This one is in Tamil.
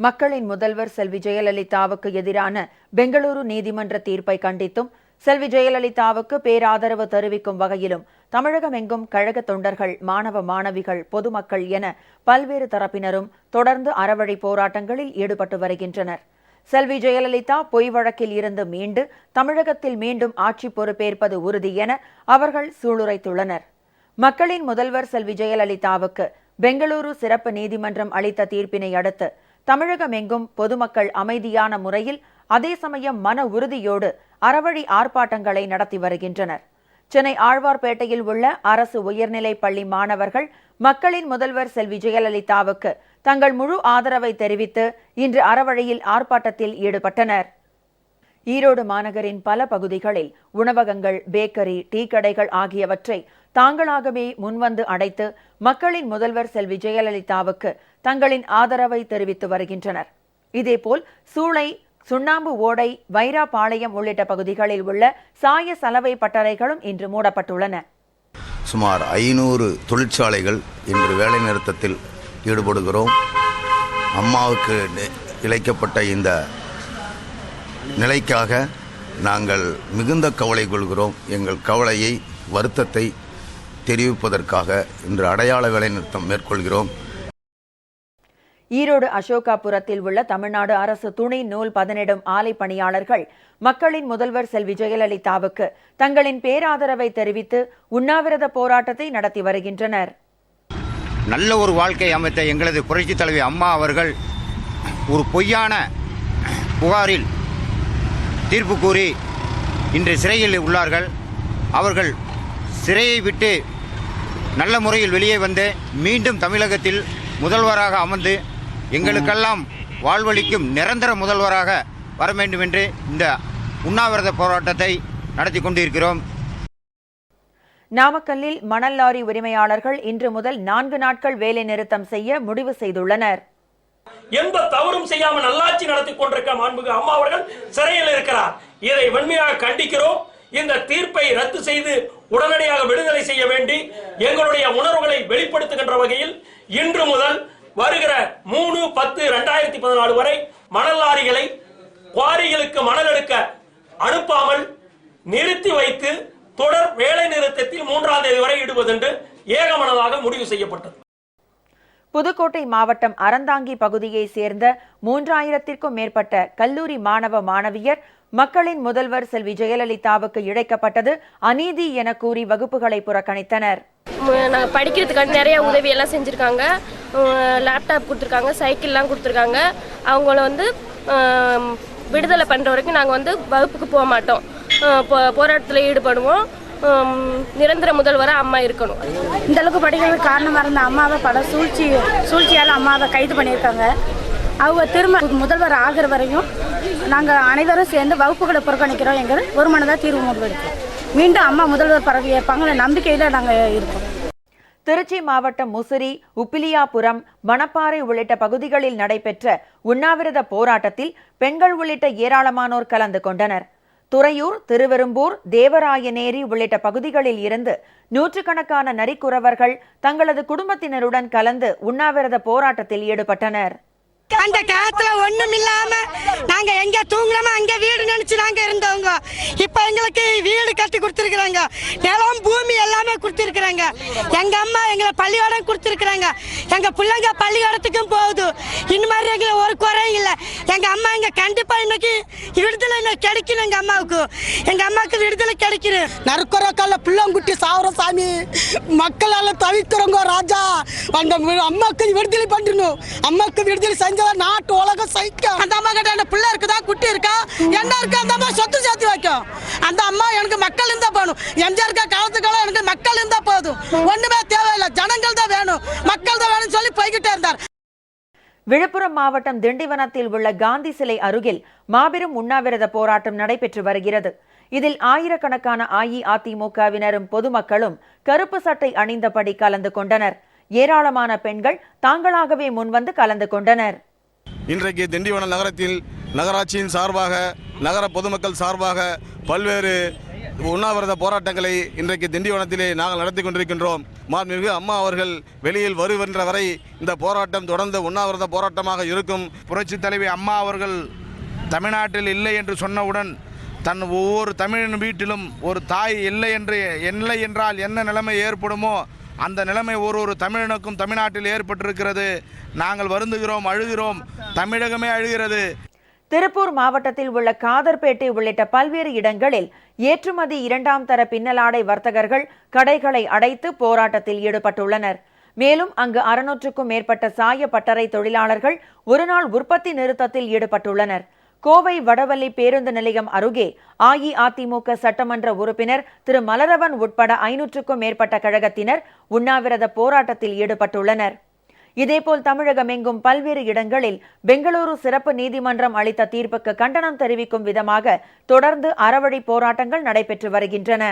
மக்களின் முதல்வர் செல்வி ஜெயலலிதாவுக்கு எதிரான பெங்களூரு நீதிமன்ற தீர்ப்பை கண்டித்தும் செல்வி ஜெயலலிதாவுக்கு பேராதரவு தெரிவிக்கும் வகையிலும் தமிழகமெங்கும் கழக தொண்டர்கள், மாணவ மாணவிகள், பொதுமக்கள் என பல்வேறு தரப்பினரும் தொடர்ந்து அறவழி போராட்டங்களில் ஈடுபட்டு வருகின்றனர். செல்வி ஜெயலலிதா பொய் வழக்கில் இருந்து மீண்டு தமிழகத்தில் மீண்டும் ஆட்சி பொறுப்பேற்பது உறுதி என அவர்கள் சூளுரைத்துள்ளனர். மக்களின் முதல்வர் செல்வி ஜெயலலிதாவுக்கு பெங்களூரு சிறப்பு நீதிமன்றம் அளித்த தீர்ப்பினை அடுத்து தமிழகமெங்கும் பொதுமக்கள் அமைதியான முறையில் அதே சமயம் மன உறுதியோடு அறவழி ஆர்ப்பாட்டங்களை நடத்தி வருகின்றனர். சென்னை ஆழ்வார்பேட்டையில் உள்ள அரசு உயர்நிலைப் பள்ளி மாணவர்கள் மக்களின் முதல்வர் செல்வி ஜெயலலிதாவுக்கு தங்கள் முழு ஆதரவை தெரிவித்து இன்று அறவழியில் ஆர்ப்பாட்டத்தில் ஈடுபட்டனர். ஈரோடு மாநகரின் பல பகுதிகளில் உணவகங்கள், பேக்கரி, டீ கடைகள் ஆகியவற்றை தாங்களாகவே முன்வந்து அடைத்து மக்களின் முதல்வர் செல்வி ஜெயலலிதாவுக்கு தங்களின் ஆதரவை தெரிவித்து வருகின்றனர். இதேபோல் சூளை, சுண்ணாம்பு ஓடை, வைராபாளையம் உள்ளிட்ட பகுதிகளில் உள்ள சாய சலவை பட்டறைகளும் இன்று மூடப்பட்டுள்ளன. சுமார் 500 தொழிற்சாலைகள் இன்று வேலைநிறுத்தத்தில் ஈடுபடுகிறோம். அம்மாவுக்கு இழைக்கப்பட்ட இந்த நிலைக்காக நாங்கள் மிகுந்த கவலை கொள்கிறோம். எங்கள் கவலையை, வருத்தத்தை தெரிவிப்பதற்காக இன்று அடையாள வேலைநிறுத்தம் மேற்கொள்கிறோம். ஈரோடு அசோகாபுரத்தில் உள்ள தமிழ்நாடு அரசு துணை நூல் பதனிடும் ஆலை பணியாளர்கள் மக்களின் முதல்வர் செல்வி ஜெயலலிதாவுக்கு தங்களின் பேராதரவை தெரிவித்து உண்ணாவிரத போராட்டத்தை நடத்தி வருகின்றனர். நல்ல ஒரு வாழ்க்கை அமைத்த எங்களது புரட்சித் தலைவி அம்மா அவர்கள் ஒரு பொய்யான புகாரில் தீர்ப்பு கூறி இன்று சிறையில் உள்ளார்கள். அவர்கள் சிறையை விட்டு நல்ல முறையில் வெளியே வந்து மீண்டும் தமிழகத்தில் முதல்வராக அமர்ந்து எங்களுக்கெல்லாம் வாழ்வளிக்கும் நிரந்தர முதல்வராக வர வேண்டும் என்று இந்த உண்ணாவிரத போராட்டத்தை நடத்தி கொண்டிருக்கிறோம். நாமக்கல்லில் மணல் லாரி உரிமையாளர்கள் இன்று முதல் 4 நாட்கள் வேலை நிறுத்தம் செய்ய முடிவு செய்துள்ளனர். எந்த தவறும் செய்யாமல் நல்லாட்சி நடத்தி கொண்டிருக்க மாண்புமிகு அம்மா அவர்கள் சிறையில் இருக்கிறார். இதை வன்மையாக கண்டிக்கிறோம். இந்த தீர்ப்பை ரத்து செய்து உடனடியாக விடுதலை செய்ய வேண்டி எங்களுடைய உணர்வுகளை வெளிப்படுத்துகின்ற வகையில் இன்று முதல் வருகிற 3/10/2014 வரை மணல் லாரிகளை குவாரிகளுக்கு மணல் எடுக்க அனுப்பாமல் நிறுத்தி வைத்து தொடர் வேலை நிறுத்தத்தில் 3ஆம் தேதி வரை ஈடுபடுவதென்று ஏகமனதாக முடிவு செய்யப்பட்டது. புதுக்கோட்டை மாவட்டம் அறந்தாங்கி பகுதியை சேர்ந்த 3000த்திற்கும் மேற்பட்ட கல்லூரி மாணவ மாணவியர் மக்களின் முதல்வர் செல்வி ஜெயலலிதாவுக்கு இழைக்கப்பட்டது அநீதி என கூறி வகுப்புகளை புறக்கணித்தனர். நாங்கள் படிக்கிறதுக்காக நிறைய உதவி எல்லாம் செஞ்சுருக்காங்க. லேப்டாப் கொடுத்துருக்காங்க, சைக்கிள்லாம் கொடுத்துருக்காங்க. அவங்கள விடுதலை பண்ணுற வரைக்கும் நாங்கள் வகுப்புக்கு போக மாட்டோம். போராட்டத்தில் ஈடுபடுவோம். நிரந்தர முதல்வராக அம்மா இருக்கணும். இந்த அளவுக்கு படிக்கிறதுக்கு காரணமாக இருந்த அம்மாவை பல சூழ்ச்சியால் அம்மாவை கைது பண்ணியிருக்காங்க. அவங்க திரும்ப முதல்வர் ஆகிற வரையும் நாங்கள் அனைவரும் சேர்ந்து வகுப்புகளை புறக்கணிக்கிறோம். எங்கள் ஒரு மனதாக தீர்வு முடிவெடுக்கிறோம். மீண்டும் அம்மா முதல்வர் பதவி ஏற்பாங்க நம்பிக்கையில் நாங்கள் இருக்கோம். திருச்சி மாவட்டம் முசிறி, உப்பிலியாபுரம், மணப்பாறை உள்ளிட்ட பகுதிகளில் நடைபெற்ற உண்ணாவிரத போராட்டத்தில் பெண்கள் உள்ளிட்ட ஏராளமானோர் கலந்து கொண்டனர். துறையூர், திருவெரும்பூர், தேவராயநேரி உள்ளிட்ட பகுதிகளில் இருந்து நூற்றுக்கணக்கான நரிக்குறவர்கள் தங்களது குடும்பத்தினருடன் கலந்து உண்ணாவிரத போராட்டத்தில் ஈடுபட்டனர். அந்த காலத்துல ஒண்ணும் இல்லாம நாங்க எங்க தூங்கலாம அங்க வீடு நினைச்சு நாங்க இருந்தவங்க. இப்ப எங்களுக்கு வீடு கட்டி கொடுத்திருக்கிறாங்க. நிலம், பூமி எல்லாமே கொடுத்திருக்கிறாங்க. எங்க அம்மா எங்களை பள்ளிக்கூடம் கொடுத்திருக்கிறாங்க. எங்க பிள்ளைங்க பள்ளிக்கூடத்துக்கும் போகுது. இந்த மாதிரி எங்களுக்கு ஒரு குறையும் இல்லை. எங்க அம்மா இங்க கண்டிப்பா இன்னைக்கு விடுதலை கிடைக்கணும். எங்க அம்மாவுக்கு விடுதலை கிடைக்கணும். நறுக்குற கால பிள்ளைங்குட்டி சாவரம் சாமி, மக்களால தவிக்கிறவங்க ராஜா. அந்த அம்மாவுக்கு விடுதலை பண்ணணும். அம்மாவுக்கு விடுதலை செஞ்ச நாட்டு உலகம் சைக்கும். அந்த அம்மா கிட்ட பிள்ளை இருக்குதா, குட்டி இருக்கா, என்ன இருக்கு, அந்த அம்மா சொத்து சேர்த்து வைக்கும். அந்த அம்மா எனக்கு மக்கள் இருந்தா போகணும். எம்ஜிஆர் காலத்துக்கெல்லாம் எனக்கு மக்கள் இருந்தா போதும். ஒண்ணுமே தேவையில்லை, ஜனங்கள் தான் வேணும், மக்கள் தான் வேணும்னு சொல்லி போய்கிட்டே இருந்தார். விழுப்புரம் மாவட்டம் திண்டிவனத்தில் உள்ள காந்தி சிலை அருகில் மாபெரும் உண்ணாவிரத போராட்டம் நடைபெற்று வருகிறது. இதில் ஆயிரக்கணக்கான அஇஅதிமுகவினரும் பொதுமக்களும் கருப்பு சட்டை அணிந்தபடி கலந்து கொண்டனர். ஏராளமான பெண்கள் தாங்களாகவே முன்வந்து கலந்து கொண்டனர். இன்றைக்கு திண்டிவனம் நகரத்தில் நகராட்சியின் சார்பாக, நகர பொதுமக்கள் சார்பாக பல்வேறு உண்ணாவிரத போராட்டங்களை இன்றைக்கு திண்டிவனத்திலே நாங்கள் நடத்தி கொண்டிருக்கின்றோம். மாண்புமிகு அம்மா அவர்கள் வெளியில் வருகின்ற வரை இந்த போராட்டம் தொடர்ந்து உண்ணாவிரத போராட்டமாக இருக்கும். புரட்சி தலைவி அம்மா அவர்கள் தமிழ்நாட்டில் இல்லை என்று சொன்னவுடன் தன் ஒவ்வொரு தமிழன் வீட்டிலும் ஒரு தாய் இல்லை என்றால் என்ன நிலைமை ஏற்படுமோ அந்த நிலைமை ஒரு தமிழனுக்கும் தமிழ்நாட்டில் ஏற்பட்டிருக்கிறது. நாங்கள் வருந்துகிறோம், அழுகிறோம், தமிழகமே அழுகிறது. திருப்பூர் மாவட்டத்தில் உள்ள காதர்பேட்டை உள்ளிட்ட பல்வேறு இடங்களில் ஏற்றுமதி 2ஆம் தர பின்னலாடை வர்த்தகர்கள் கடைகளை அடைத்து போராட்டத்தில் ஈடுபட்டுள்ளனர். மேலும் அங்கு 600க்கும் மேற்பட்ட சாய பட்டறை தொழிலாளர்கள் ஒருநாள் உற்பத்தி நிறுத்தத்தில் ஈடுபட்டுள்ளனர். கோவை வடவள்ளி பேருந்து நிலையம் அருகே அஇஅதிமுக சட்டமன்ற உறுப்பினர் திரு மலரவன் உட்பட 500க்கும் மேற்பட்ட கழகத்தினர் உண்ணாவிரத போராட்டத்தில் ஈடுபட்டுள்ளனர். இதேபோல் தமிழகம் எங்கும் பல்வேறு இடங்களில் பெங்களூரு சிறப்பு நீதிமன்றம் அளித்த தீர்ப்புக்கு கண்டனம் தெரிவிக்கும் விதமாக தொடர்ந்து அறவழி போராட்டங்கள் நடைபெற்று வருகின்றன.